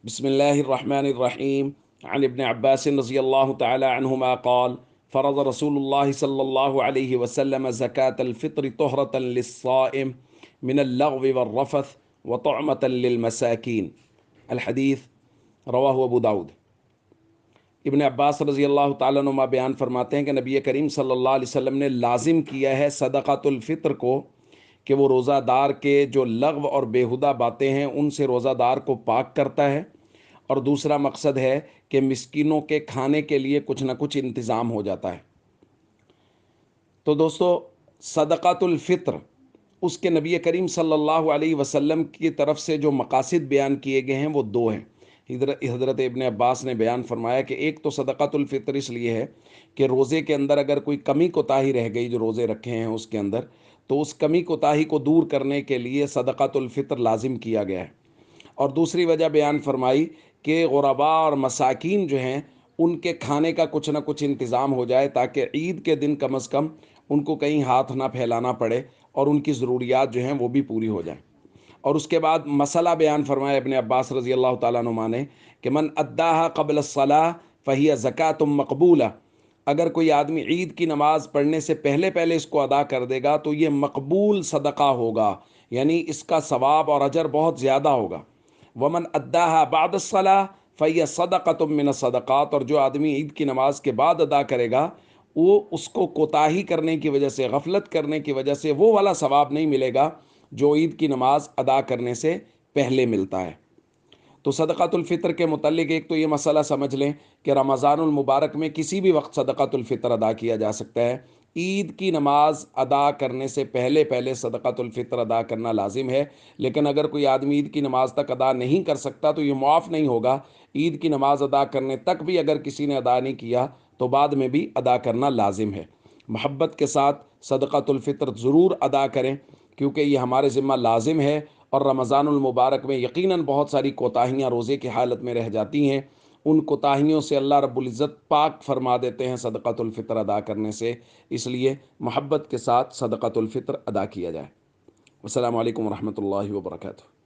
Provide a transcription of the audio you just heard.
बिस्मिल्लाहिर्रहमानिर्रहीम अन इब्न अब्बास रज़ियल्लाहु तआला अन्हुमा क़ाल फ़रज़ रसूलुल्लाह सल्लल्लाहु अलैहि वसल्लम ज़कातल फ़ित्र तुहरतन लिस्साइम मिनल लग़्व वर्रफ़थ व तुअमतन लिलमसाकीन। अल हदीस रवाहु अबू दाऊद। इब्न अब्बास रज़ियल्लाहु तआला अन्हुमा बयान फरमाते हैं कि नबी करीम सल्लल्लाहु अलैहि वसल्लम ने लाजिम किया है सदक़ातुल फ़ित्र को कि वो रोज़ादार के जो लग़्व और बेहुदा बातें हैं उनसे रोज़ादार को पाक करता है, और दूसरा मकसद है कि मिस्कीनों के खाने के लिए कुछ ना कुछ इंतज़ाम हो जाता है। तो दोस्तों, सदक़ातुल फ़ित्र उसके नबी करीम सल्लल्लाहु अलैहि वसल्लम की तरफ से जो मकासिद बयान किए गए हैं वो दो हैं। हज़रत इब्न अब्बास ने बयान फरमाया कि एक तो सदक़ातुल फ़ित्र इसलिए है कि रोज़े के अंदर अगर कोई कमी कोताही रह गई, जो रोज़े रखे हैं उसके अंदर, तो उस कमी कोताही को दूर करने के लिए सदक़ातुल फ़ित्र लाजिम किया गया है। और दूसरी वजह बयान फरमाई कि गुरबा और मसाकीन जो हैं उनके खाने का कुछ ना कुछ इंतज़ाम हो जाए, ताकि ईद के दिन कम अज़ कम उनको कहीं हाथ ना फैलाना पड़े और उनकी ज़रूरियात जो हैं वो भी पूरी हो जाएं। और उसके बाद मसला बयान फरमाया इब्न अब्बास रज़ी अल्लाह ताला अन्हुमा ने कि मन अद्दाहा क़ब्ल सलाह फ़हिय ज़कातुम मक़बूला। अगर कोई आदमी ईद की नमाज़ पढ़ने से पहले पहले इसको अदा कर देगा तो ये मकबूल सदका होगा, यानी इसका सवाब और अजर बहुत ज़्यादा होगा। वमन अद्दाहा बाद सलाह फ़हिय सदक़तुम मिन सदक़ात। और जो आदमी ईद की नमाज़ के बाद अदा करेगा वो उसको कोताही करने की वजह से, गफलत करने की वजह से वो वाला सवाब नहीं मिलेगा जो ईद की नमाज अदा करने से पहले मिलता है। तो सदक़ातुल फ़ित्र के मुतल्लिक़ एक तो ये मसला समझ लें कि रमज़ानुल मुबारक में किसी भी वक्त सदक़ातुल फ़ित्र अदा किया जा सकता है। ईद की नमाज अदा करने से पहले पहले सदक़ातुल फ़ित्र अदा करना लाजिम है, लेकिन अगर कोई आदमी ईद की नमाज तक अदा नहीं कर सकता तो ये मुआफ़ नहीं होगा। ईद की नमाज अदा करने तक भी अगर किसी ने अदा नहीं किया तो बाद में भी अदा करना लाजिम है। मोहब्बत के साथ सदक़ातुल फ़ित्र ज़रूर अदा करें, क्योंकि ये हमारे ज़िम्मा लाजिम है। और रमज़ानुल मुबारक में यकीनन बहुत सारी कोताहियाँ रोज़े की हालत में रह जाती हैं, उन कोताहियों से अल्लाह रब्बुल इज़्ज़त पाक फरमा देते हैं सदक़ातुल फ़ित्र अदा करने से। इसलिए मोहब्बत के साथ सदक़ातुल फ़ित्र अदा किया जाए। अस्सलामु अलैकुम व रहमतुल्लाहि व बरकातुहू।